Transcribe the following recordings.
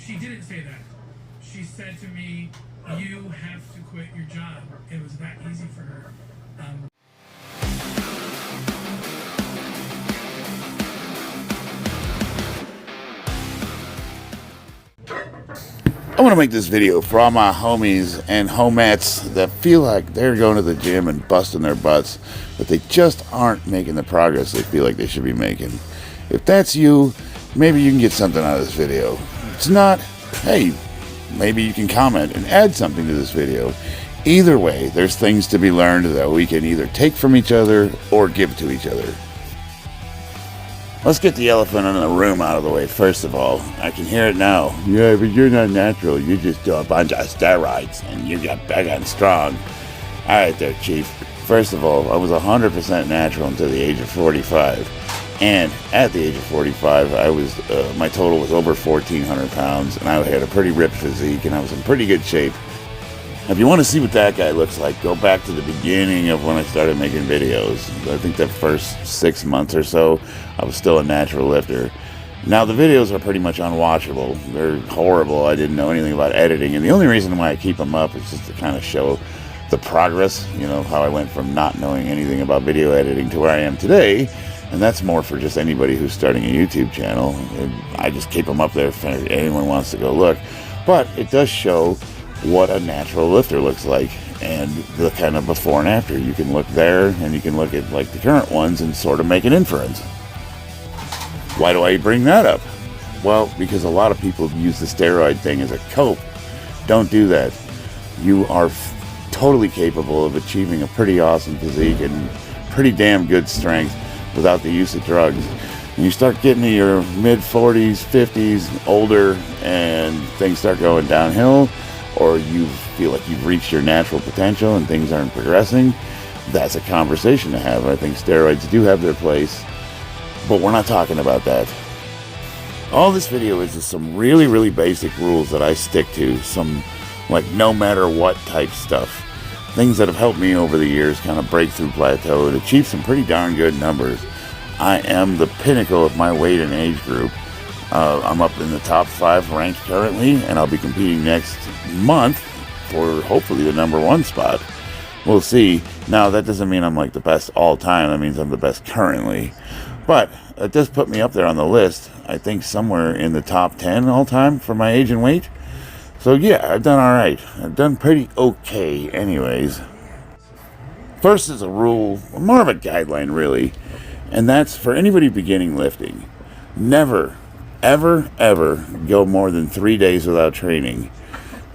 She didn't say that. She said to me, you have to quit your job. It was that easy for her. I want to make this video for all my homies and homettes that feel like they're going to the gym and busting their butts, but they just aren't making the progress they feel like they should be making. If that's you, maybe you can get something out of this video. If it's not, hey, maybe you can comment and add something to this video. Either way, there's things to be learned that we can either take from each other or give to each other. Let's get the elephant in the room out of the way first of all. I can hear it now. Yeah, but you're not natural. You just do a bunch of steroids and you get big and strong. Alright there, Chief. First of all, I was 100% natural until the age of 45. And at the age of 45, I was my total was over 1,400 pounds, and I had a pretty ripped physique, and I was in pretty good shape. If you want to see what that guy looks like, go back to the beginning of when I started making videos. I think the first 6 months or so, I was still a natural lifter. Now the videos are pretty much unwatchable. They're horrible. I didn't know anything about editing, and the only reason why I keep them up is just to kind of show the progress, you know, how I went from not knowing anything about video editing to where I am today. And that's more for just anybody who's starting a YouTube channel. I just keep them up there if anyone wants to go look. But it does show what a natural lifter looks like and the kind of before and after. You can look there and you can look at like the current ones and sort of make an inference. Why do I bring that up? Well, because a lot of people use the steroid thing as a cope. Don't do that. You are totally capable of achieving a pretty awesome physique and pretty damn good strength without the use of drugs. And you start getting to your mid-40s, 50s, older, and things start going downhill, or you feel like you've reached your natural potential and things aren't progressing, that's a conversation to have. I think steroids do have their place, but we're not talking about that. All this video is just some really, really basic rules that I stick to, some like no matter what type stuff. Things that have helped me over the years kind of break through plateau and achieve some pretty darn good numbers. I am the pinnacle of my weight and age group. I'm up in the top 5 ranked currently, and I'll be competing next month for hopefully the #1 spot. We'll see. Now, that doesn't mean I'm like the best all time. That means I'm the best currently. But it does put me up there on the list. I think somewhere in the top 10 all time for my age and weight. So yeah, I've done alright. I've done pretty okay anyways. First is a rule, more of a guideline really, and that's for anybody beginning lifting. Never, ever, ever go more than 3 days without training.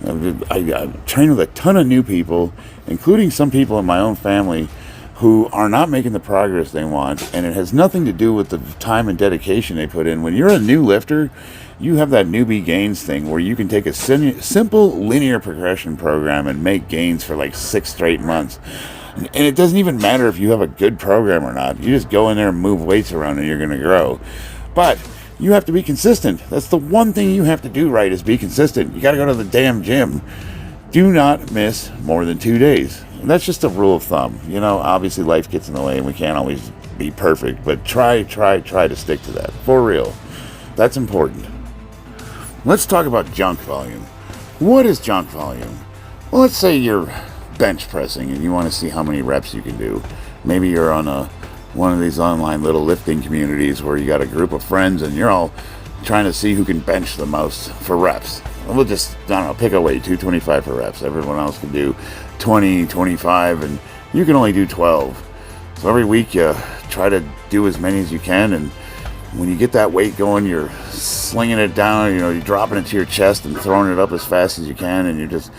I train with a ton of new people, including some people in my own family who are not making the progress they want, and it has nothing to do with the time and dedication they put in. When you're a new lifter, you have that newbie gains thing where you can take a simple linear progression program and make gains for like 6 straight months. And it doesn't even matter if you have a good program or not. You just go in there and move weights around and you're going to grow. But you have to be consistent. That's the one thing you have to do right, is be consistent. You got to go to the damn gym. Do not miss more than 2 days. And that's just a rule of thumb. You know, obviously life gets in the way and we can't always be perfect, but try to stick to that. For real. That's important. Let's talk about junk volume. What is junk volume? Well, let's say you're bench pressing and you want to see how many reps you can do. Maybe you're on one of these online little lifting communities where you got a group of friends and you're all trying to see who can bench the most for reps. We'll just, I don't know, pick a weight, 225 for reps. Everyone else can do 20, 25, and you can only do 12. So every week you try to do as many as you can, and when you get that weight going, you're slinging it down, you know, you're dropping it to your chest and throwing it up as fast as you can, and you're just,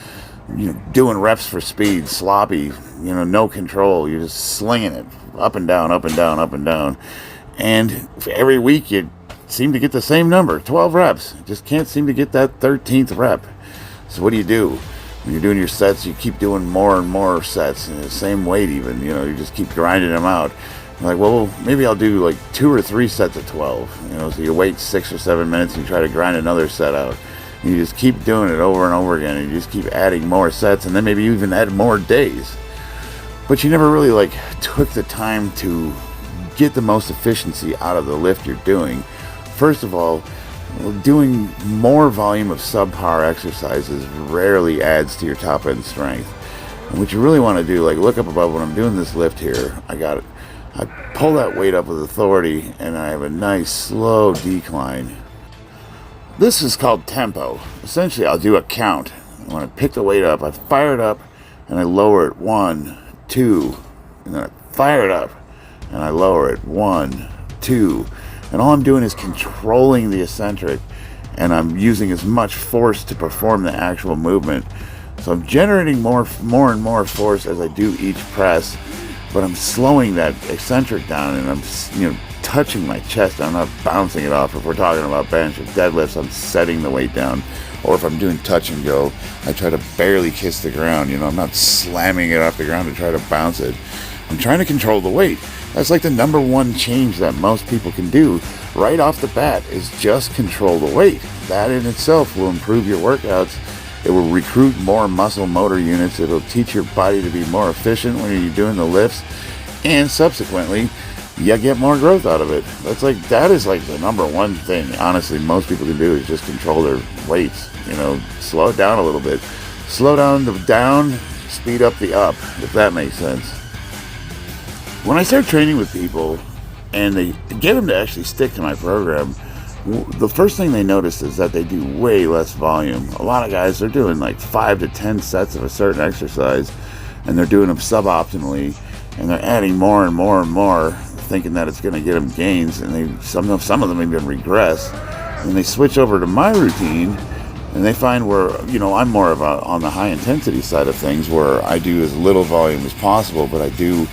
you know, doing reps for speed, sloppy, you know, no control. You're just slinging it up and down, up and down, up and down. And every week you seem to get the same number, 12 reps. Just can't seem to get that 13th rep. So what do? When you're doing your sets, you keep doing more and more sets, and the same weight even, you know, you just keep grinding them out. You're like, well, maybe I'll do like 2 or 3 sets of 12. You know, so you wait 6 or 7 minutes and you try to grind another set out. And you just keep doing it over and over again, and you just keep adding more sets, and then maybe you even add more days. But you never really like took the time to get the most efficiency out of the lift you're doing. First of all, Doing more volume of subpar exercises rarely adds to your top end strength. And what you really want to do, like look up above when I'm doing this lift here, I pull that weight up with authority and I have a nice slow decline. This is called tempo. Essentially, I'll do a count. When I pick the weight up, I fire it up and I lower it 1, 2, and then I fire it up and I lower it 1, 2. And all I'm doing is controlling the eccentric, and I'm using as much force to perform the actual movement. So I'm generating more and more force as I do each press, but I'm slowing that eccentric down, and I'm touching my chest. I'm not bouncing it off. If we're talking about bench or deadlifts, I'm setting the weight down. Or if I'm doing touch and go, I try to barely kiss the ground. I'm not slamming it off the ground to try to bounce it. I'm trying to control the weight. That's like the number one change that most people can do right off the bat is just control the weight. That in itself will improve your workouts. It will recruit more muscle motor units. It'll teach your body to be more efficient when you're doing the lifts. And subsequently, you get more growth out of it. That is like the number one thing, honestly, most people can do is just control their weights. Slow it down a little bit. Slow down the down, speed up the up, if that makes sense. When I start training with people and they get them to actually stick to my program, the first thing they notice is that they do way less volume. A lot of guys, they're doing like 5 to 10 sets of a certain exercise, and they're doing them suboptimally, and they're adding more and more and more, thinking that it's going to get them gains, and some of them even regress. And they switch over to my routine, and they find where, I'm more of on the high intensity side of things, where I do as little volume as possible, but I do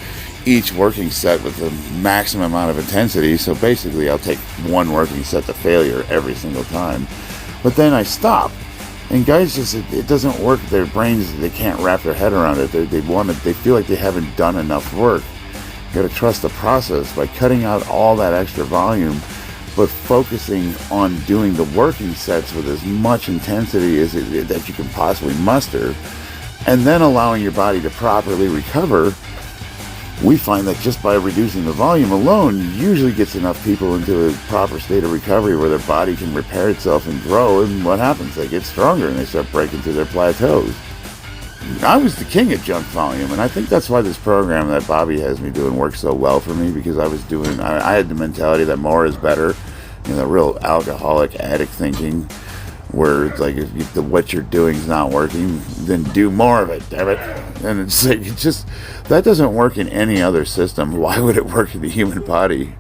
each working set with the maximum amount of intensity. So basically I'll take one working set to failure every single time, but then I stop. And guys it doesn't work. Their brains, they can't wrap their head around it. They feel like they haven't done enough work. You got to trust the process by cutting out all that extra volume, but focusing on doing the working sets with as much intensity that you can possibly muster, and then allowing your body to properly recover. We find that just by reducing the volume alone usually gets enough people into a proper state of recovery where their body can repair itself and grow, and what happens? They get stronger and they start breaking through their plateaus. I was the king of junk volume, and I think that's why this program that Bobby has me doing works so well for me, because I had the mentality that more is better, the real alcoholic addict thinking, where it's like if what you're doing is not working, then do more of it, damn it. And it's like, that doesn't work in any other system. Why would it work in the human body?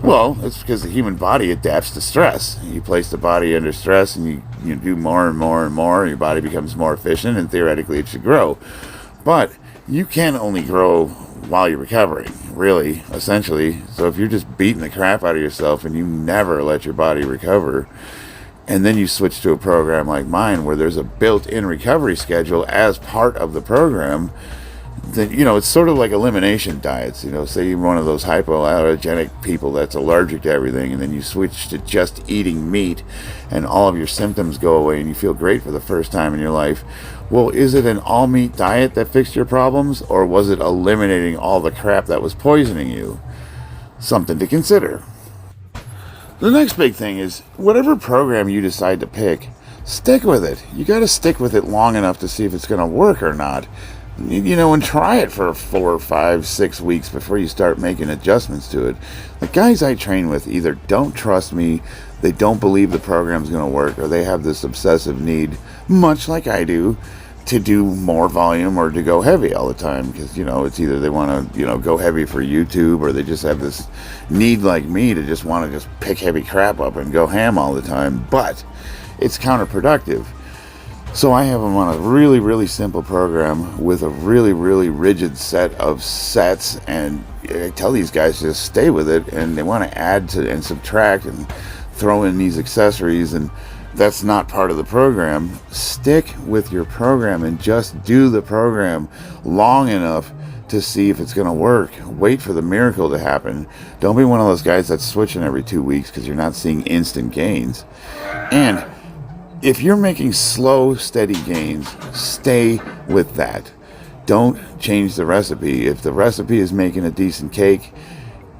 Well, it's because the human body adapts to stress. You place the body under stress and you do more and more and more, and your body becomes more efficient, and theoretically it should grow. But you can only grow while you're recovering, really, essentially. So if you're just beating the crap out of yourself and you never let your body recover, and then you switch to a program like mine where there's a built-in recovery schedule as part of the program, then, it's sort of like elimination diets. Say you're one of those hypoallergenic people that's allergic to everything, and then you switch to just eating meat and all of your symptoms go away and you feel great for the first time in your life. Well, is it an all-meat diet that fixed your problems, or was it eliminating all the crap that was poisoning you? Something to consider. The next big thing is, whatever program you decide to pick, stick with it. You got to stick with it long enough to see if it's going to work or not. And try it for 4, 5, 6 weeks before you start making adjustments to it. The guys I train with either don't trust me, they don't believe the program's going to work, or they have this obsessive need, much like I do, to do more volume or to go heavy all the time, because it's either they want to go heavy for YouTube, or they just have this need like me to just want to just pick heavy crap up and go ham all the time. But it's counterproductive. So I have them on a really, really simple program with a really, really rigid set of sets, and I tell these guys to just stay with it, and they want to add to and subtract and throw in these accessories, and that's not part of the program. Stick with your program and just do the program long enough to see if it's going to work. Wait for the miracle to happen. Don't be one of those guys that's switching every 2 weeks because you're not seeing instant gains. And if you're making slow, steady gains, stay with that. Don't change the recipe. If the recipe is making a decent cake,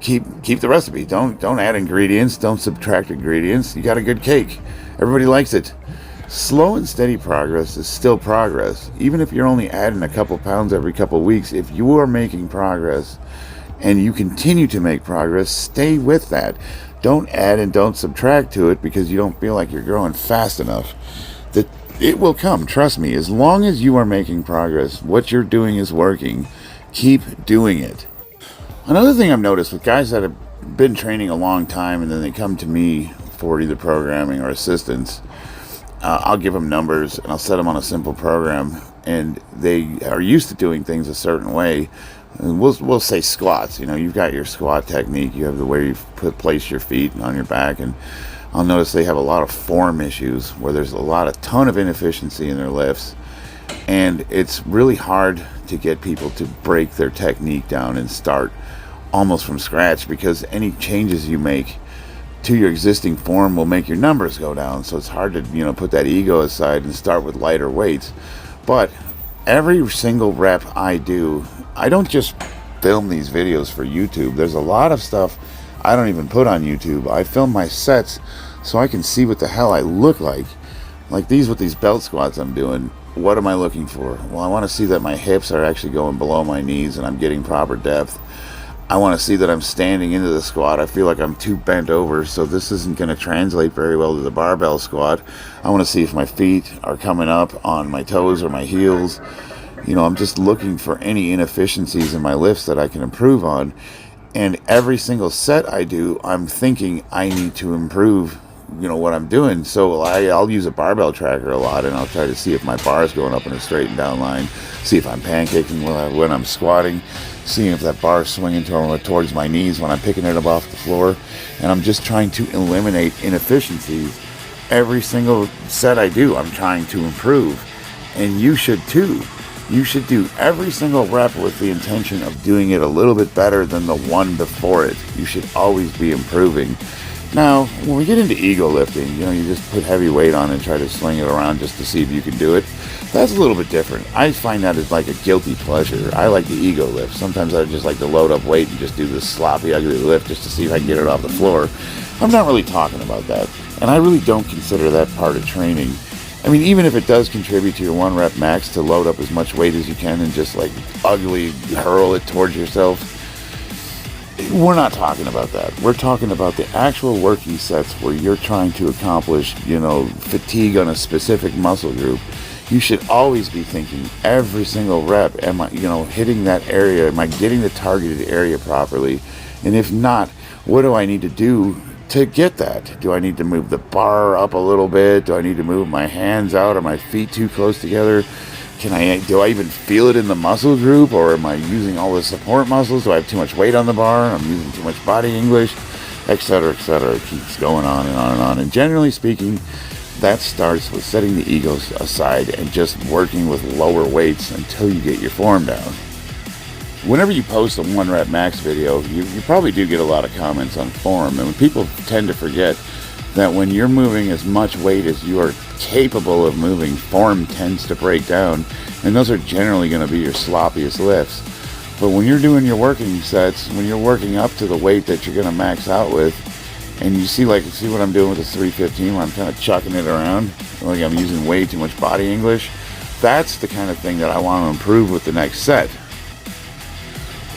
keep the recipe. Don't add ingredients. Don't subtract ingredients. You got a good cake. Everybody likes it. Slow and steady progress is still progress. Even if you're only adding a couple pounds every couple weeks, if you are making progress and you continue to make progress, stay with that. Don't add and don't subtract to it because you don't feel like you're growing fast enough. That it will come, trust me. As long as you are making progress, what you're doing is working. Keep doing it. Another thing I've noticed with guys that have been training a long time and then they come to me for either programming or assistance, I'll give them numbers and I'll set them on a simple program, and they are used to doing things a certain way. And we'll say squats. You've got your squat technique. You have the way you place your feet on your back, and I'll notice they have a lot of form issues where there's a ton of inefficiency in their lifts, and it's really hard to get people to break their technique down and start almost from scratch, because any changes you make to your existing form will make your numbers go down. So it's hard to put that ego aside and start with lighter weights. But every single rep I do, I don't just film these videos for YouTube. There's a lot of stuff I don't even put on YouTube. I film my sets so I can see what the hell I look like with these belt squats I'm doing. What am I looking for? Well, I want to see that my hips are actually going below my knees and I'm getting proper depth. I want to see that I'm standing into the squat. I feel like I'm too bent over, so this isn't going to translate very well to the barbell squat. I want to see if my feet are coming up on my toes or my heels. I'm just looking for any inefficiencies in my lifts that I can improve on. And every single set I do, I'm thinking I need to improve, what I'm doing. So I'll use a barbell tracker a lot, and I'll try to see if my bar is going up in a straight and down line, see if I'm pancaking when I'm squatting, seeing if that bar is swinging towards my knees when I'm picking it up off the floor. And I'm just trying to eliminate inefficiencies. Every single set I do, I'm trying to improve. And you should too. You should do every single rep with the intention of doing it a little bit better than the one before it. You should always be improving. Now, when we get into ego lifting, you just put heavy weight on and try to sling it around just to see if you can do it. That's a little bit different. I find that as like a guilty pleasure. I like the ego lift. Sometimes I just like to load up weight and just do this sloppy, ugly lift just to see if I can get it off the floor. I'm not really talking about that. And I really don't consider that part of training. I mean, even if it does contribute to your 1 rep max to load up as much weight as you can and just like ugly hurl it towards yourself, we're not talking about that. We're talking about the actual working sets where you're trying to accomplish, fatigue on a specific muscle group. You should always be thinking every single rep, am I, hitting that area? Am I getting the targeted area properly? And if not, what do I need to do to get that? Do I need to move the bar up a little bit? Do I need to move my hands out? Are my feet too close together? Do I even feel it in the muscle group, or am I using all the support muscles? Do I have too much weight on the bar? I'm using too much body English, etc., etc. It keeps going on and on and on. And generally speaking, that starts with setting the egos aside and just working with lower weights until you get your form down. Whenever you post a 1 rep max video, you probably do get a lot of comments on form. And people tend to forget that when you're moving as much weight as you are capable of moving, form tends to break down, and those are generally going to be your sloppiest lifts. But when you're doing your working sets, when you're working up to the weight that you're going to max out with, and you see what I'm doing with the 315, where I'm kind of chucking it around, like I'm using way too much body English, that's the kind of thing that I want to improve with the next set.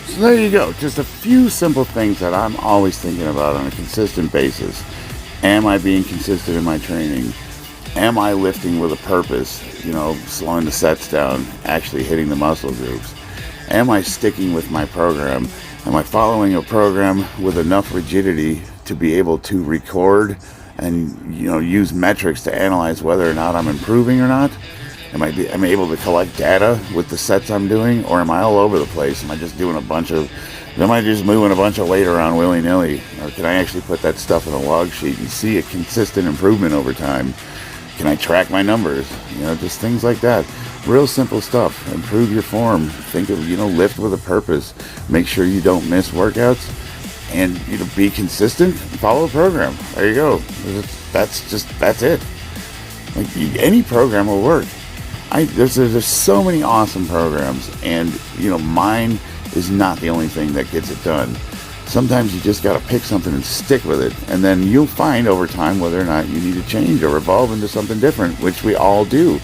So there you go, just a few simple things that I'm always thinking about on a consistent basis. Am I being consistent in my training? Am I lifting with a purpose? Slowing the sets down, actually hitting the muscle groups. Am I sticking with my program? Am I following a program with enough rigidity to be able to record and use metrics to analyze whether or not I'm improving or not? Am I able to collect data with the sets I'm doing, or am I all over the place? Am I just moving a bunch of weight around willy-nilly? Or can I actually put that stuff in a log sheet and see a consistent improvement over time? Can I track my numbers? Just things like that. Real simple stuff. Improve your form. Think of, lift with a purpose. Make sure you don't miss workouts. And, be consistent. Follow a program. There you go. That's it. Any program will work. There's so many awesome programs. And, mine is not the only thing that gets it done. Sometimes you just got to pick something and stick with it, and then you'll find over time whether or not you need to change or evolve into something different, which we all do.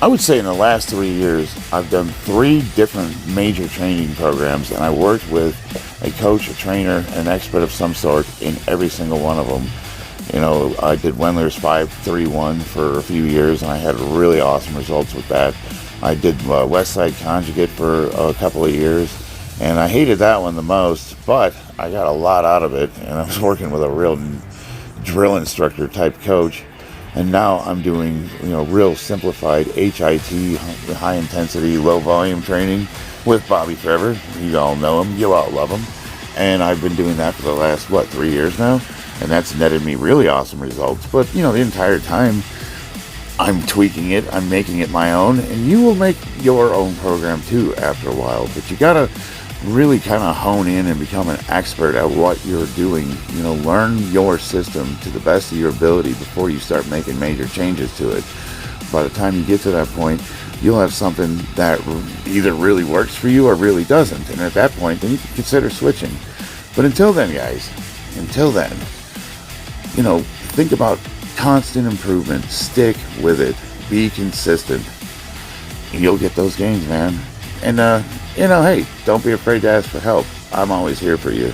I would say in the last 3 years, I've done 3 different major training programs, and I worked with a coach, a trainer, an expert of some sort in every single one of them. You know, I did Wendler's 5-3-1 for a few years, and I had really awesome results with that. I did Westside Conjugate for a couple of years, and I hated that one the most, but I got a lot out of it, and I was working with a real drill instructor type coach. And now I'm doing, real simplified HIT, high intensity, low volume training with Bobby Trevor. You all know him, you all love him. And I've been doing that for the last, 3 years now? And that's netted me really awesome results. But, the entire time I'm tweaking it, I'm making it my own, and you will make your own program too after a while. But you gotta really kind of hone in and become an expert at what you're doing. Learn your system to the best of your ability before you start making major changes to it. By the time you get to that point, you'll have something that either really works for you or really doesn't. And at that point, then you can consider switching. But until then, guys, think about constant improvement. Stick with it. Be consistent. And you'll get those gains, man. And, hey, don't be afraid to ask for help. I'm always here for you.